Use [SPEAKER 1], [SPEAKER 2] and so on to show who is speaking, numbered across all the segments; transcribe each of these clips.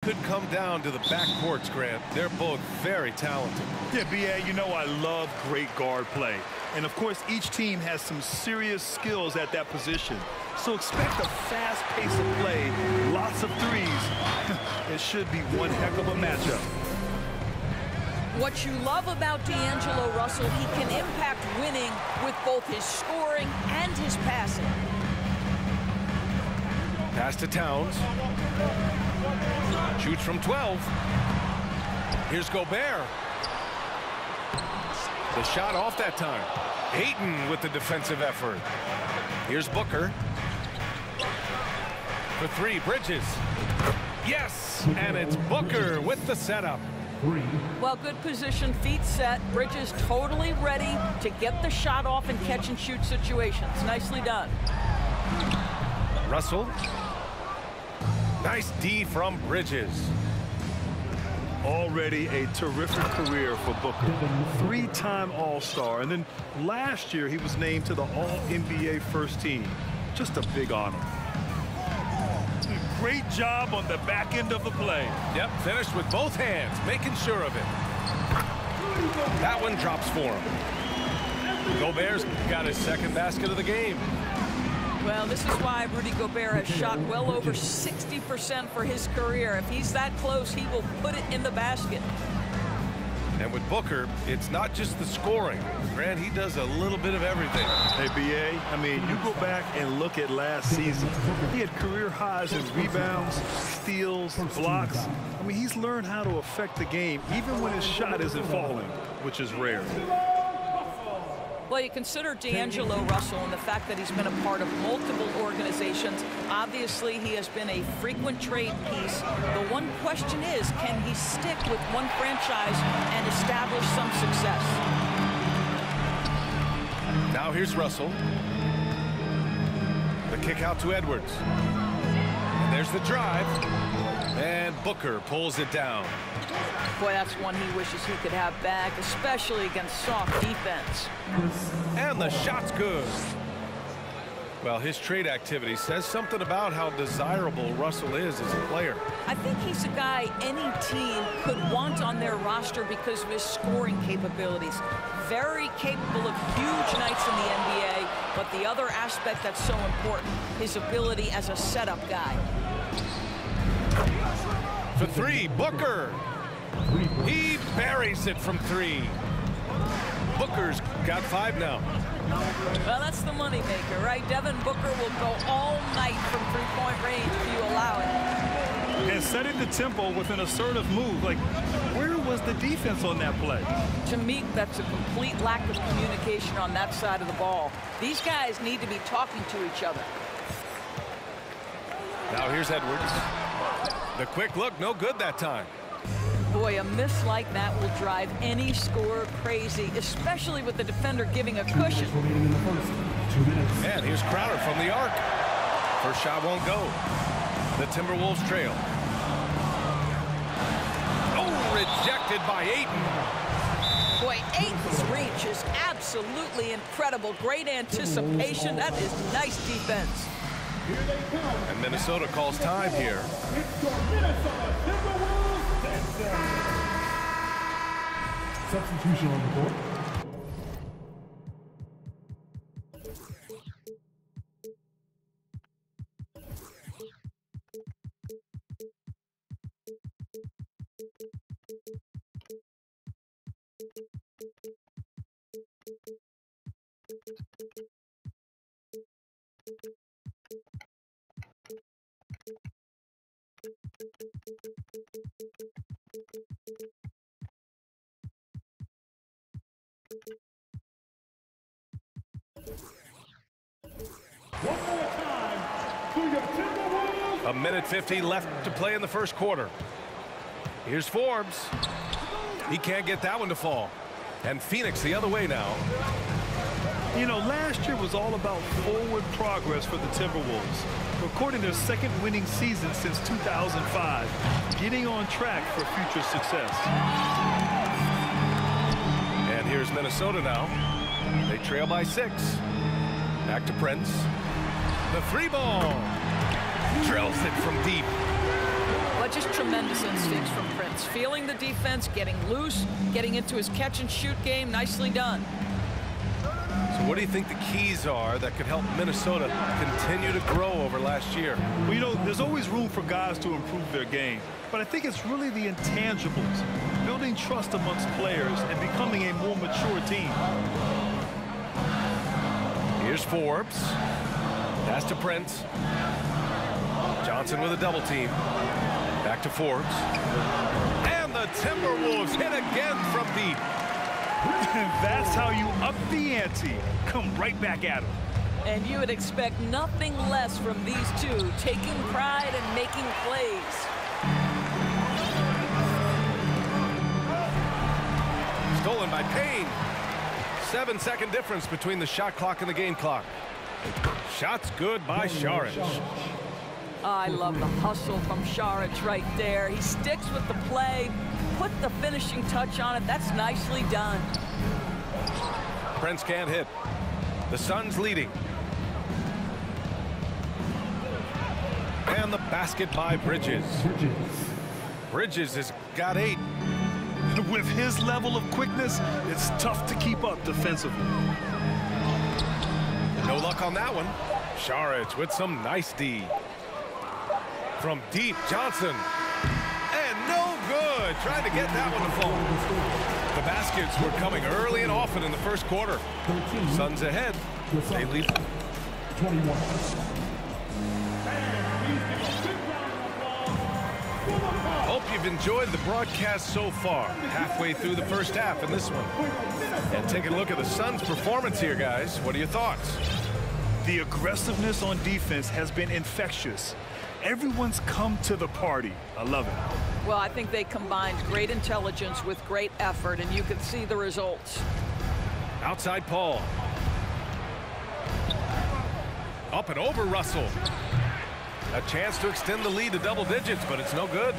[SPEAKER 1] Could come down to the backcourts, Grant. They're both very talented.
[SPEAKER 2] Yeah, B.A., you know I love great guard play. And, of course, each team has some serious skills at that position. So expect a fast pace of play, lots of threes. It should be one heck of a matchup.
[SPEAKER 3] What you love about D'Angelo Russell, he can impact winning with both his scoring and his passing.
[SPEAKER 1] Pass to Towns. Shoots from 12. Here's Gobert. The shot off that time. Ayton with the defensive effort. Here's Booker. For three, Bridges. Yes, and it's Booker with the setup.
[SPEAKER 3] Well, good position, feet set. Bridges totally ready to get the shot off in catch-and-shoot situations. Nicely done.
[SPEAKER 1] Russell. Nice D from Bridges.
[SPEAKER 2] Already a terrific career for Booker. Three-time All-Star, and then last year he was named to the All-NBA first team. Just a big honor. Great job on the back end of the play.
[SPEAKER 1] Yep, finished with both hands, making sure of it. That one drops for him. Gobert's got his second basket of the game.
[SPEAKER 3] Well, this is why Rudy Gobert has shot well over 60% for his career. If he's that close, he will put it in the basket.
[SPEAKER 1] And with Booker, it's not just the scoring. Grant, he does a little bit of everything.
[SPEAKER 2] Hey, B.A., I mean, you go back and look at last season. He had career highs in rebounds, steals, blocks. I mean, he's learned how to affect the game, even when his shot isn't falling, which is rare.
[SPEAKER 3] Well, you consider D'Angelo Russell and the fact that he's been a part of multiple organizations. Obviously, he has been a frequent trade piece. The one question is, can he stick with one franchise and establish some success?
[SPEAKER 1] Now here's Russell. The kick out to Edwards. And there's the drive. And Booker pulls it down.
[SPEAKER 3] Boy, that's one he wishes he could have back, especially against soft defense.
[SPEAKER 1] And the shot's good. Well, his trade activity says something about how desirable Russell is as a player.
[SPEAKER 3] I think he's a guy any team could want on their roster because of his scoring capabilities. Very capable of huge nights in the NBA, but the other aspect that's so important, his ability as a setup guy.
[SPEAKER 1] For three, Booker. He buries it from three. Booker's got 5 now.
[SPEAKER 3] Well, that's the moneymaker, right? Devin Booker will go all night from three-point range if you allow it.
[SPEAKER 2] And setting the tempo with an assertive move. Like, where was the defense on that play?
[SPEAKER 3] To me, that's a complete lack of communication on that side of the ball. These guys need to be talking to each other.
[SPEAKER 1] Now here's Edwards. The quick look, no good that time.
[SPEAKER 3] Boy, a miss like that will drive any scorer crazy, especially with the defender giving a cushion.
[SPEAKER 1] And here's Crowder from the arc. First shot won't go. The Timberwolves trail. Oh, rejected by Ayton.
[SPEAKER 3] Boy, Ayton's reach is absolutely incredible. Great anticipation. That is nice defense.
[SPEAKER 1] And Minnesota calls time here.
[SPEAKER 4] Substitution on the board.
[SPEAKER 1] A minute 50 left to play in the first quarter. Here's Forbes. He can't get that one to fall. And Phoenix the other way now.
[SPEAKER 2] You know, last year was all about forward progress for the Timberwolves. Recording their second winning season since 2005. Getting on track for future success.
[SPEAKER 1] And here's Minnesota now. They trail by 6. Back to Prince. The 3 ball. Drills it from deep.
[SPEAKER 3] But Just tremendous instincts from Prince. Feeling the defense, getting loose, getting into his catch-and-shoot game. Nicely done.
[SPEAKER 1] So what do you think the keys are that could help Minnesota continue to grow over last year?
[SPEAKER 2] Well, you know, there's always room for guys to improve their game. But I think it's really the intangibles, building trust amongst players and becoming a more mature team.
[SPEAKER 1] Here's Forbes. Pass to Prince. Johnson with a double team. Back to Forbes. And the Timberwolves hit again from deep.
[SPEAKER 2] That's how you up the ante. Come right back at them.
[SPEAKER 3] And you would expect nothing less from these two, taking pride and making plays.
[SPEAKER 1] Stolen by Payne. 7-second difference between the shot clock and the game clock. Shots good by Saric.
[SPEAKER 3] I love the hustle from Saric right there. He sticks with the play, put the finishing touch on it. That's nicely done.
[SPEAKER 1] Prince can't hit. The Suns leading. And the basket by Bridges. Bridges has got 8.
[SPEAKER 2] With his level of quickness, it's tough to keep up defensively.
[SPEAKER 1] No luck on that one. Saric with some nice D. From deep, Johnson. And no good. Trying to get that one to fall. The baskets were coming early and often in the first quarter. Suns ahead. They lead.
[SPEAKER 4] 21.
[SPEAKER 1] Hope you've enjoyed the broadcast so far. Halfway through the first half in this one. And taking a look at the Suns' performance here, guys. What are your thoughts?
[SPEAKER 2] The aggressiveness on defense has been infectious. Everyone's come to the party. I love it.
[SPEAKER 3] Well, I think they combined great intelligence with great effort, and you can see the results.
[SPEAKER 1] Outside Paul. Up and over Russell. A chance to extend the lead to double digits, but it's no good.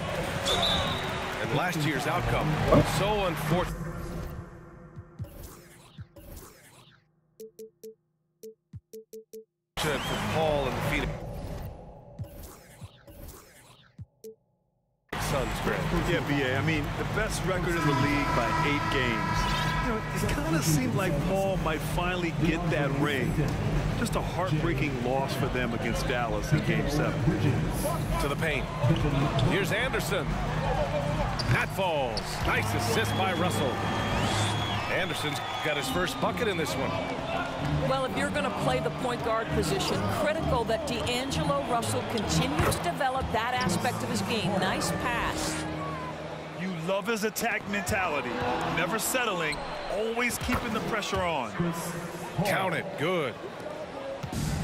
[SPEAKER 1] And last year's outcome, so unfortunate. For Paul and the Phoenix Suns, Grant.
[SPEAKER 2] Yeah, BA. I mean, the best record in the league by 8 games. You know, it kind of seemed like Paul might finally get that ring. Just a heartbreaking loss for them against Dallas in Game 7.
[SPEAKER 1] To the paint. Here's Anderson. That falls. Nice assist by Russell. Anderson's got his first bucket in this one.
[SPEAKER 3] Well, if you're going to play the point guard position, critical that D'Angelo Russell continues to develop that aspect of his game. Nice pass.
[SPEAKER 2] You love his attack mentality. Never settling, always keeping the pressure on.
[SPEAKER 1] Count it. Good.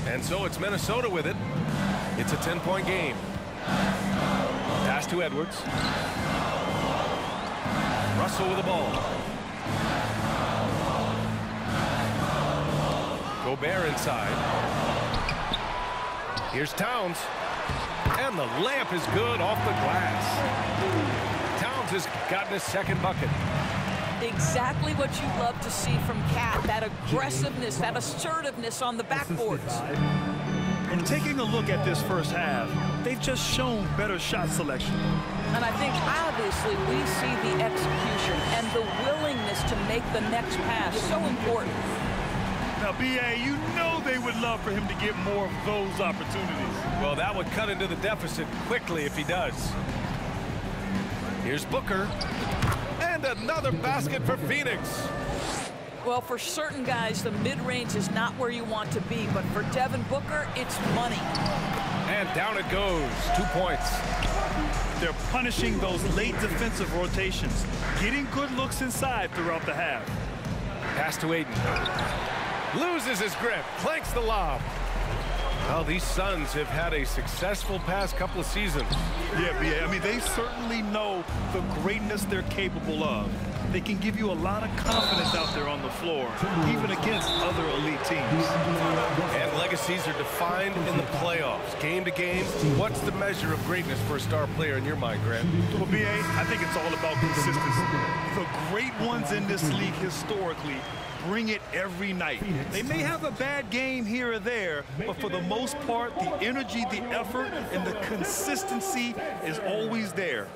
[SPEAKER 1] And so it's Minnesota with it. It's a 10-point game. Pass to Edwards. Russell with the ball. Gobert inside. Here's Towns. And the layup is good off the glass. Towns has gotten his second bucket.
[SPEAKER 3] Exactly what you love to see from Cat. That aggressiveness, that assertiveness on the backboards.
[SPEAKER 2] And taking a look at this first half, they've just shown better shot selection.
[SPEAKER 3] And I think obviously we see the execution and the willingness to make the next pass so important.
[SPEAKER 2] Now, BA, you know they would love for him to get more of those opportunities.
[SPEAKER 1] Well, that would cut into the deficit quickly if he does. Here's Booker. And another basket for Phoenix.
[SPEAKER 3] Well, for certain guys, the mid-range is not where you want to be, but for Devin Booker, it's money.
[SPEAKER 1] And down it goes. 2 points.
[SPEAKER 2] They're punishing those late defensive rotations, getting good looks inside throughout the half.
[SPEAKER 1] Pass to Aiden. Loses his grip, clanks the lob. Well, these Suns have had a successful past couple of seasons.
[SPEAKER 2] Yeah, BA, I mean, they certainly know the greatness they're capable of. They can give you a lot of confidence out there on the floor, even against other elite teams.
[SPEAKER 1] And legacies are defined in the playoffs. Game to game, what's the measure of greatness for a star player in your mind, Grant?
[SPEAKER 2] Well, B.A., I think it's all about consistency. The great ones in this league historically bring it every night. They may have a bad game here or there, but for the most part, the energy, the effort, and the consistency is always there.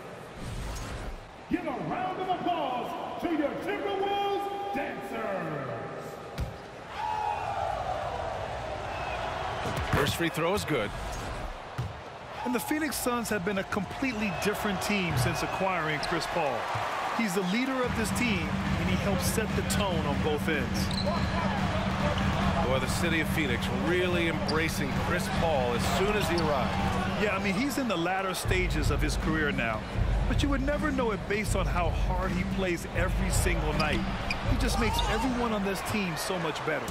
[SPEAKER 4] Give a round of applause to your Timberwolves dancers.
[SPEAKER 1] First free throw is good.
[SPEAKER 2] And the Phoenix Suns have been a completely different team since acquiring Chris Paul. He's the leader of this team, and he helps set the tone on both ends.
[SPEAKER 1] Boy, the city of Phoenix really embracing Chris Paul as soon as he arrived.
[SPEAKER 2] Yeah, I mean, he's in the latter stages of his career now. But you would never know it based on how hard he plays every single night. He just makes everyone on this team so much better.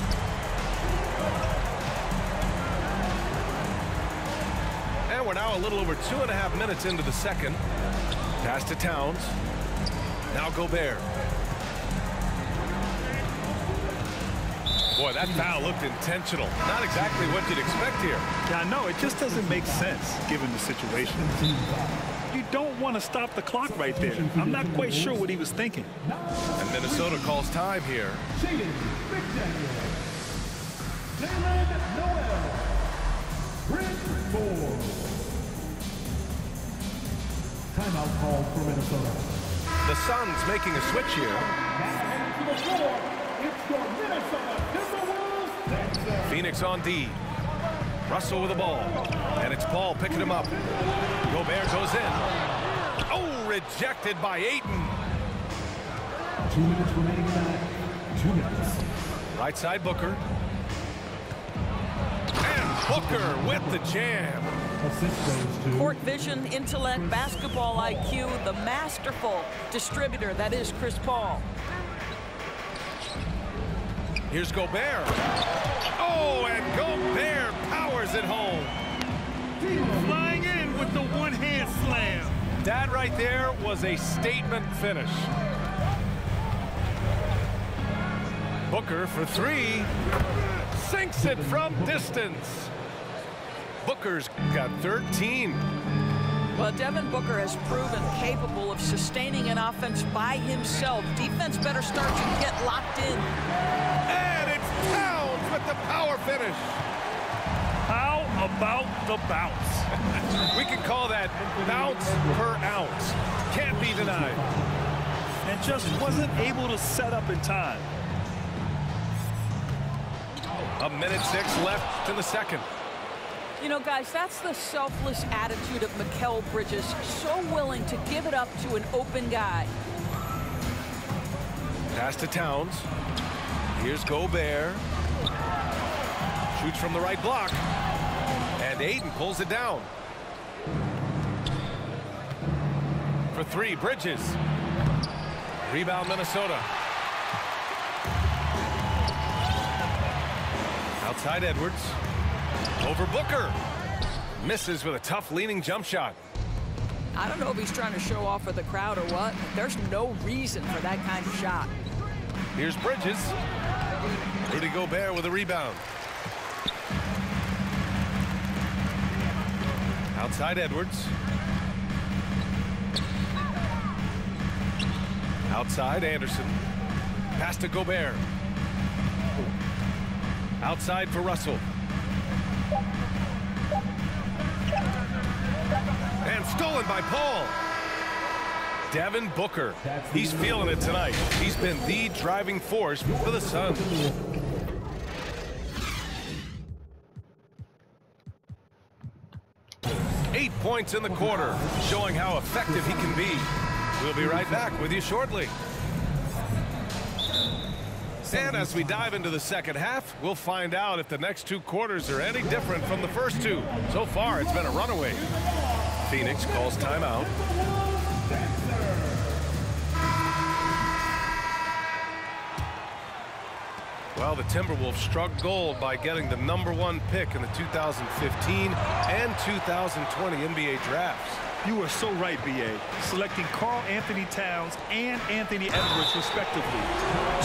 [SPEAKER 1] And we're now a little over 2.5 minutes into the second. Pass to Towns. Now Gobert. Boy, that foul looked intentional. Not exactly what you'd expect here.
[SPEAKER 2] Yeah, I know. It just doesn't make sense given the situation. You don't want to stop the clock right there. I'm not quite sure what he was thinking.
[SPEAKER 1] And Minnesota calls time here.
[SPEAKER 4] Timeout called for Minnesota.
[SPEAKER 1] The Suns making a switch here.
[SPEAKER 4] To the floor, it's your Minnesota Timberwolves dancers.
[SPEAKER 1] Phoenix on D. Russell with the ball. And it's Paul picking him up. Gobert goes in. Oh, rejected by Ayton.
[SPEAKER 4] 2 minutes remaining in the night. 2 minutes.
[SPEAKER 1] Right side Booker. And Booker with the jam.
[SPEAKER 4] Assist goes to
[SPEAKER 3] Court vision, intellect, basketball IQ, the masterful distributor that is Chris Paul.
[SPEAKER 1] Here's Gobert. Oh, and Gobert powers it home.
[SPEAKER 2] Flying in with the one-hand slam.
[SPEAKER 1] That right there was a statement finish. Booker for three. Sinks it from distance. Booker's got 13.
[SPEAKER 3] Well, Devin Booker has proven capable of sustaining an offense by himself. Defense better start to get locked in.
[SPEAKER 1] And it's Towns with the power finish.
[SPEAKER 2] How about the bounce?
[SPEAKER 1] We can call that bounce per ounce. Can't be denied.
[SPEAKER 2] And just wasn't able to set up in time.
[SPEAKER 1] 1:06 left in the second.
[SPEAKER 3] You know, guys, that's the selfless attitude of Mikal Bridges. So willing to give it up to an open guy.
[SPEAKER 1] Pass to Towns. Here's Gobert. Shoots from the right block. And Ayton pulls it down. For three, Bridges. Rebound, Minnesota. Outside Edwards. Over Booker. Misses with a tough leaning jump shot.
[SPEAKER 3] I don't know if he's trying to show off for the crowd or what. There's no reason for that kind of shot.
[SPEAKER 1] Here's Bridges. Rudy Gobert with a rebound. Outside Edwards. Outside Anderson. Pass to Gobert. Outside for Russell. And stolen by Paul. Devin Booker. He's feeling it tonight. He's been the driving force for the Suns. Eight points in the quarter, showing how effective he can be. We'll be right back with you shortly. And as we dive into the second half, we'll find out if the next two quarters are any different from the first two. So far, it's been a runaway. Phoenix calls timeout. Well, the Timberwolves struck gold by getting the #1 pick in the 2015 and 2020 NBA drafts.
[SPEAKER 2] You are so right, B.A. Selecting Karl Anthony Towns and Anthony Edwards, respectively.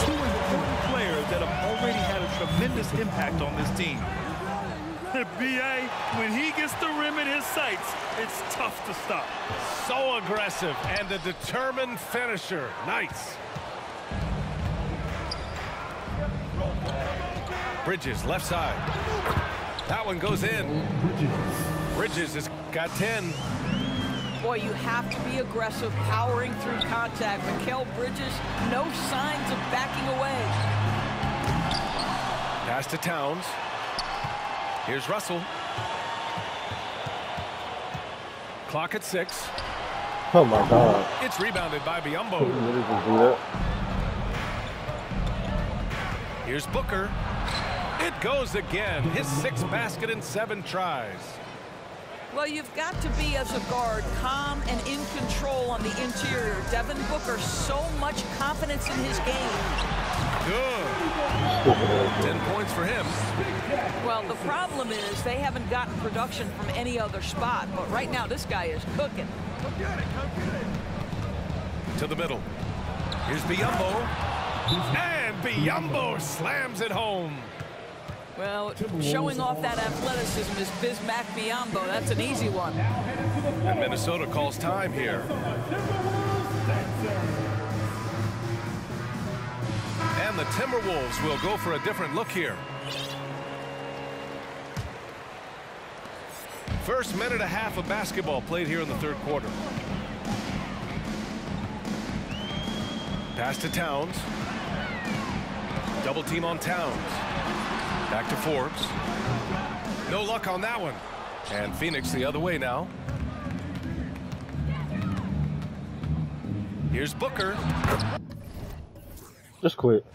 [SPEAKER 2] Two important players that have already had a tremendous impact on this team. B.A., when he gets the rim in his sights, it's tough to stop.
[SPEAKER 1] So aggressive and a determined finisher. Nice. Bridges, left side. That one goes in. Bridges has got 10.
[SPEAKER 3] Boy, you have to be aggressive, powering through contact. Mikal Bridges, no signs of backing away.
[SPEAKER 1] Pass to Towns. Here's Russell. Clock at 6.
[SPEAKER 5] Oh my God.
[SPEAKER 1] It's rebounded by Biyombo. Here's Booker. It goes again. His 6th basket in 7 tries.
[SPEAKER 3] Well, you've got to be, as a guard, calm and in control on the interior. Devin Booker, so much confidence in his game.
[SPEAKER 1] Good. 10 points for him.
[SPEAKER 3] Well, the problem is they haven't gotten production from any other spot. But right now, this guy is cooking.
[SPEAKER 2] Come get it, come get it.
[SPEAKER 1] To the middle. Here's Biyombo. And Biyombo slams it home.
[SPEAKER 3] Well, showing off that athleticism is Bismack Biyombo. That's an easy one.
[SPEAKER 1] And Minnesota calls time here. And the Timberwolves will go for a different look here. First minute and a half of basketball played here in the 3rd quarter. Pass to Towns. Double team on Towns. Back to Forbes. No luck on that one. And Phoenix the other way now. Here's Booker.
[SPEAKER 5] Just quit.